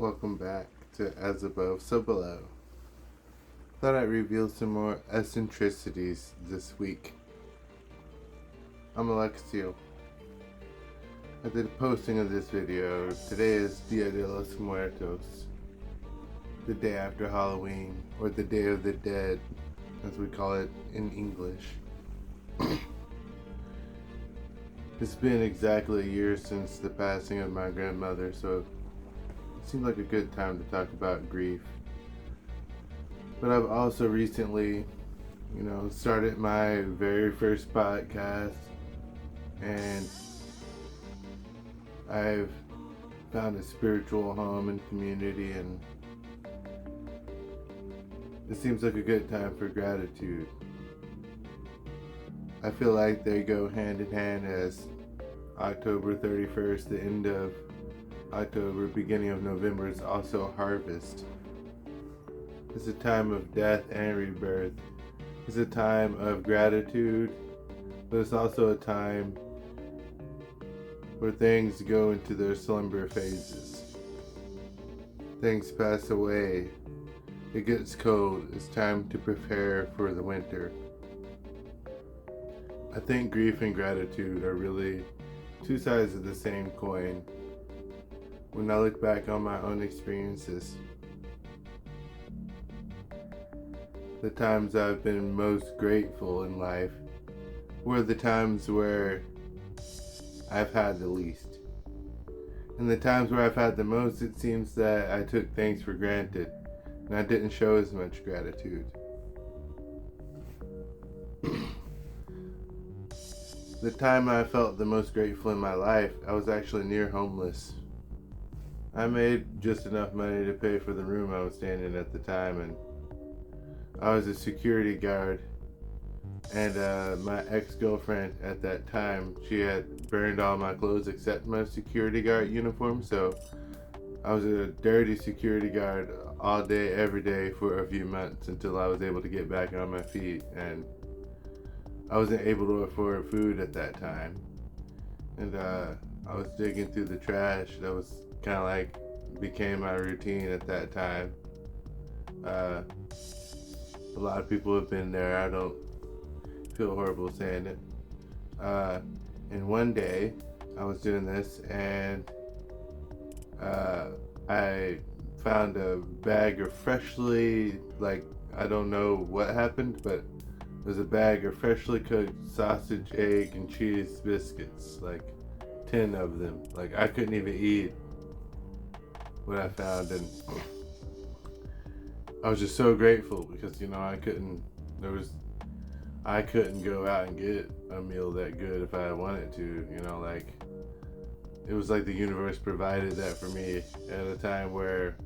Welcome back to As Above, So Below. Thought I'd reveal some more eccentricities this week. I'm Alexio. I did a posting of this video. Today is Dia de los Muertos, the day after Halloween, or the Day of the Dead, as we call it in English. It's been exactly a year since the passing of my grandmother, so it seemed like a good time to talk about grief. But I've also recently, started my very first podcast, and I've found a spiritual home and community, and it seems like a good time for gratitude. I feel like they go hand in hand, as October 31st, the end of October, beginning of November, is also harvest. It's a time of death and rebirth. It's a time of gratitude, but it's also a time where things go into their slumber phases. Things pass away. It gets cold. It's time to prepare for the winter. I think grief and gratitude are really two sides of the same coin. When I look back on my own experiences, the times I've been most grateful in life were the times where I've had the least. And the times where I've had the most, it seems that I took things for granted and I didn't show as much gratitude. The time I felt the most grateful in my life, I was actually near homeless. I made just enough money to pay for the room I was staying in at the time, and I was a security guard, and my ex-girlfriend at that time, she had burned all my clothes except my security guard uniform, so I was a dirty security guard all day, every day for a few months until I was able to get back on my feet, and I wasn't able to afford food at that time, and I was digging through the trash. That was kind of like became my routine at that time. A lot of people have been there. I don't feel horrible saying it. And one day I was doing this, and I found a bag of freshly, I don't know what happened, but there's a bag of freshly cooked sausage, egg, and cheese biscuits, 10 of them. I couldn't even eat what I found, and I was just so grateful because I couldn't go out and get a meal that good if I wanted to. It was like the universe provided that for me at a time where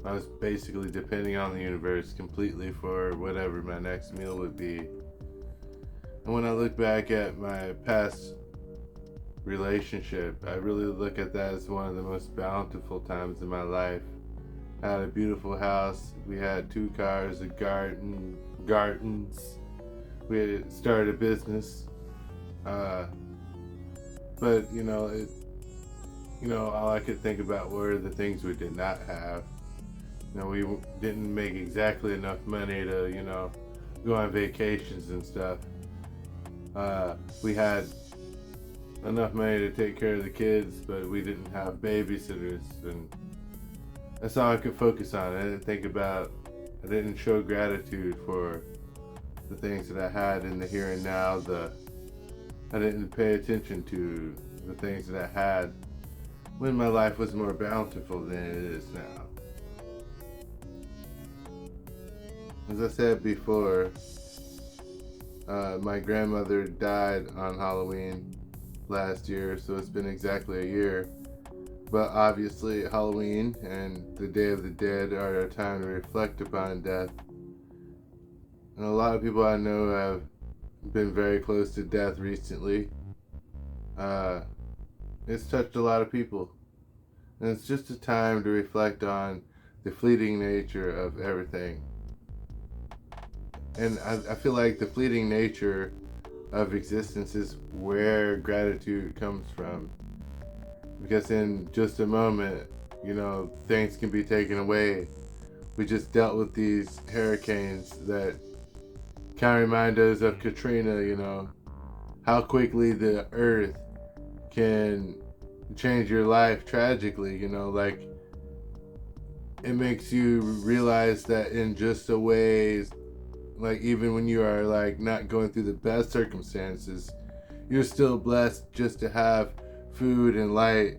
I was basically depending on the universe completely for whatever my next meal would be. And when I look back at my past relationship, I really look at that as one of the most bountiful times in my life. I had a beautiful house. We had 2 cars, a garden, gardens. We had started a business. But all I could think about were the things we did not have. We didn't make exactly enough money to, go on vacations and stuff. We had enough money to take care of the kids, but we didn't have babysitters, and that's all I could focus on. I didn't show gratitude for the things that I had in the here and now. I didn't pay attention to the things that I had when my life was more bountiful than it is now. As I said before, my grandmother died on Halloween last year, so it's been exactly a year. But obviously, Halloween and the Day of the Dead are a time to reflect upon death. And a lot of people I know have been very close to death recently. It's touched a lot of people. And it's just a time to reflect on the fleeting nature of everything. And I feel like the fleeting nature of existence is where gratitude comes from. Because in just a moment, things can be taken away. We just dealt with these hurricanes that kind of remind us of Katrina, how quickly the earth can change your life tragically, like it makes you realize that in just a ways, like even when you are like not going through the best circumstances, you're still blessed just to have food and light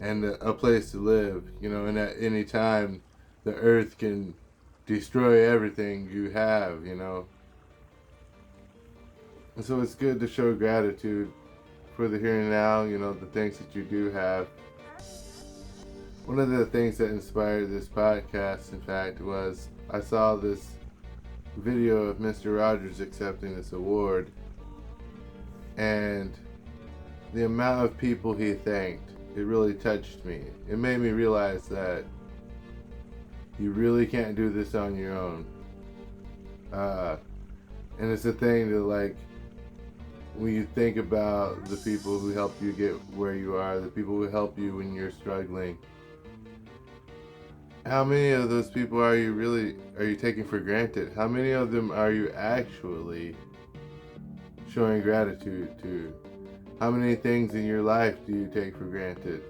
and a place to live, and at any time the earth can destroy everything you have, and so it's good to show gratitude for the here and now, the things that you do have. One of the things that inspired this podcast, in fact, was I saw this video of Mr. Rogers accepting this award, and the amount of people he thanked, it really touched me. It made me realize that you really can't do this on your own. And it's a thing that, like, when you think about the people who help you get where you are, the people who help you when you're struggling, how many of those people are you taking for granted? How many of them are you actually showing gratitude to? How many things in your life do you take for granted?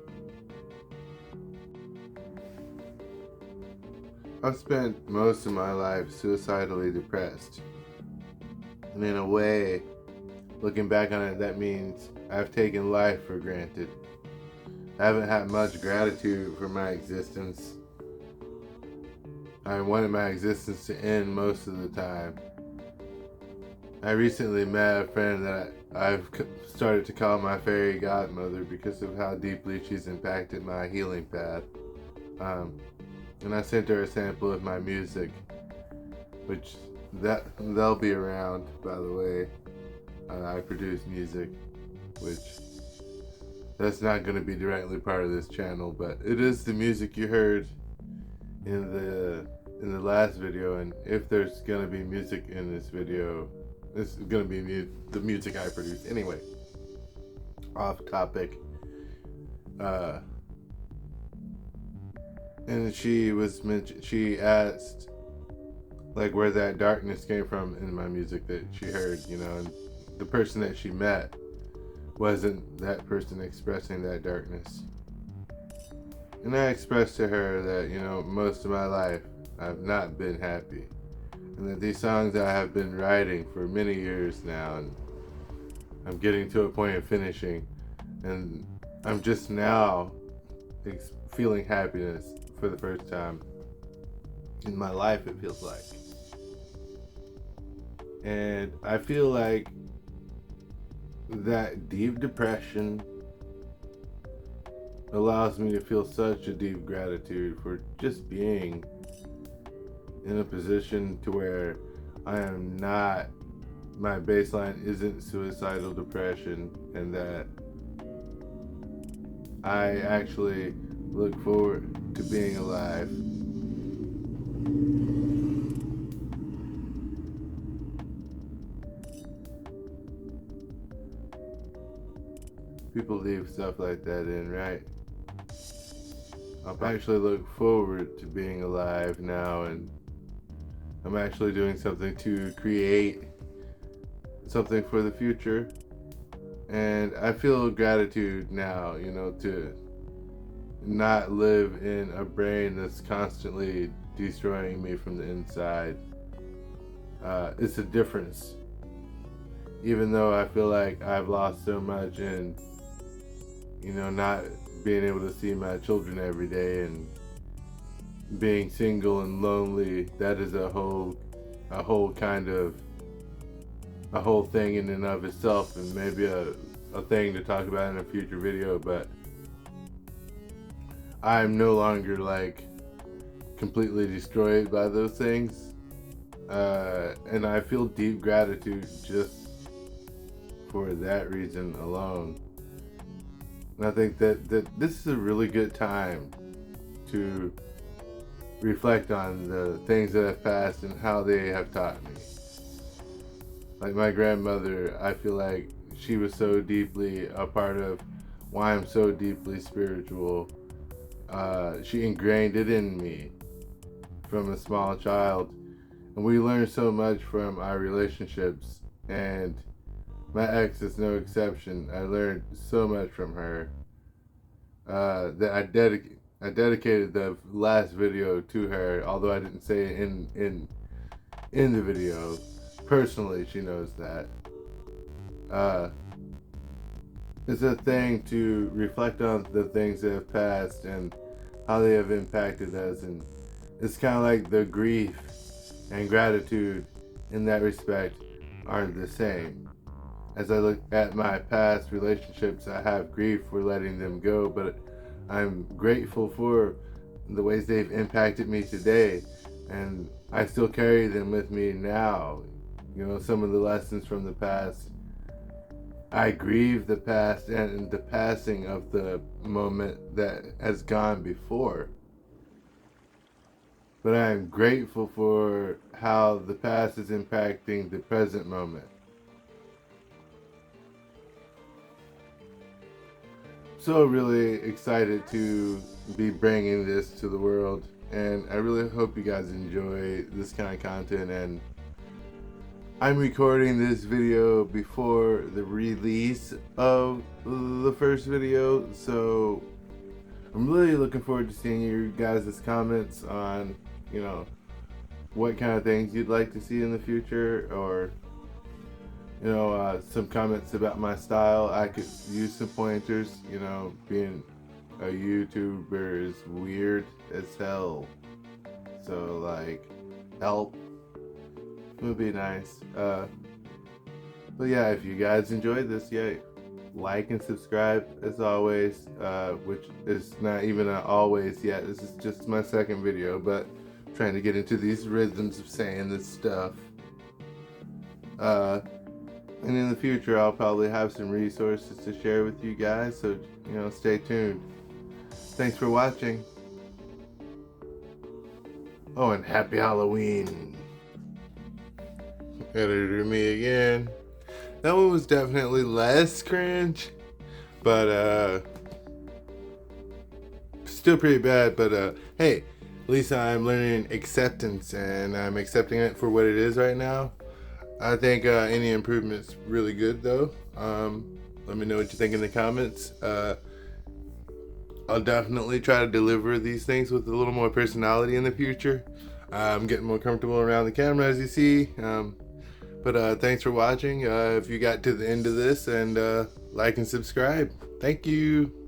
I've spent most of my life suicidally depressed. And in a way, looking back on it, that means I've taken life for granted. I haven't had much gratitude for my existence. I wanted my existence to end most of the time. I recently met a friend that I've started to call my fairy godmother because of how deeply she's impacted my healing path. And I sent her a sample of my music, which they'll be around, by the way. I produce music, which that's not going to be directly part of this channel, but it is the music you heard in the last video. And if there's going to be music in this video, this is going to be the music I produce. Anyway, off topic. And she asked like where that darkness came from in my music that she heard, and the person that she met wasn't that person expressing that darkness. And I expressed to her that, most of my life I've not been happy. And that these songs I have been writing for many years now, and I'm getting to a point of finishing, and I'm just now feeling happiness for the first time in my life, it feels like. And I feel like that deep depression allows me to feel such a deep gratitude for just being in a position to where I am not, my baseline isn't suicidal depression, and that I actually look forward to being alive. People leave stuff like that in, right? I actually look forward to being alive now, and I'm actually doing something to create something for the future. And I feel gratitude now, to not live in a brain that's constantly destroying me from the inside. It's a difference. Even though I feel like I've lost so much in, not being able to see my children every day and being single and lonely, that is a whole thing in and of itself, and maybe a thing to talk about in a future video. But I'm no longer like completely destroyed by those things, and I feel deep gratitude just for that reason alone. And I think that this is a really good time to reflect on the things that have passed and how they have taught me. Like my grandmother, I feel like she was so deeply a part of why I'm so deeply spiritual. She ingrained it in me from a small child. And we learn so much from our relationships. And my ex is no exception. I learned so much from her that I dedicated the last video to her, although I didn't say it in the video. Personally, she knows that. Uh, it's a thing to reflect on the things that have passed and how they have impacted us, and it's kind of like the grief and gratitude in that respect aren't the same. As I look at my past relationships, I have grief for letting them go, but I'm grateful for the ways they've impacted me today, and I still carry them with me now. You know, some of the lessons from the past. I grieve the past and the passing of the moment that has gone before. But I am grateful for how the past is impacting the present moment. So really excited to be bringing this to the world, and I really hope you guys enjoy this kind of content. And I'm recording this video before the release of the first video, so I'm really looking forward to seeing you guys' comments on, you know, what kind of things you'd like to see in the future, or, you know, some comments about my style. I could use some pointers. You know, being a YouTuber is weird as hell, so like, help would be nice. But yeah, if you guys enjoyed this, yeah, like and subscribe as always, which is not even an always yet. This is just my second video, but I'm trying to get into these rhythms of saying this stuff. And in the future, I'll probably have some resources to share with you guys, so, you know, stay tuned. Thanks for watching. Oh, and happy Halloween. Editor me again. That one was definitely less cringe, but still pretty bad. But hey, at least I'm learning acceptance, and I'm accepting it for what it is right now. I think any improvement's really good, though. Let me know what you think in the comments. I'll definitely try to deliver these things with a little more personality in the future. I'm getting more comfortable around the camera, as you see. But thanks for watching. If you got to the end of this, and like and subscribe. Thank you.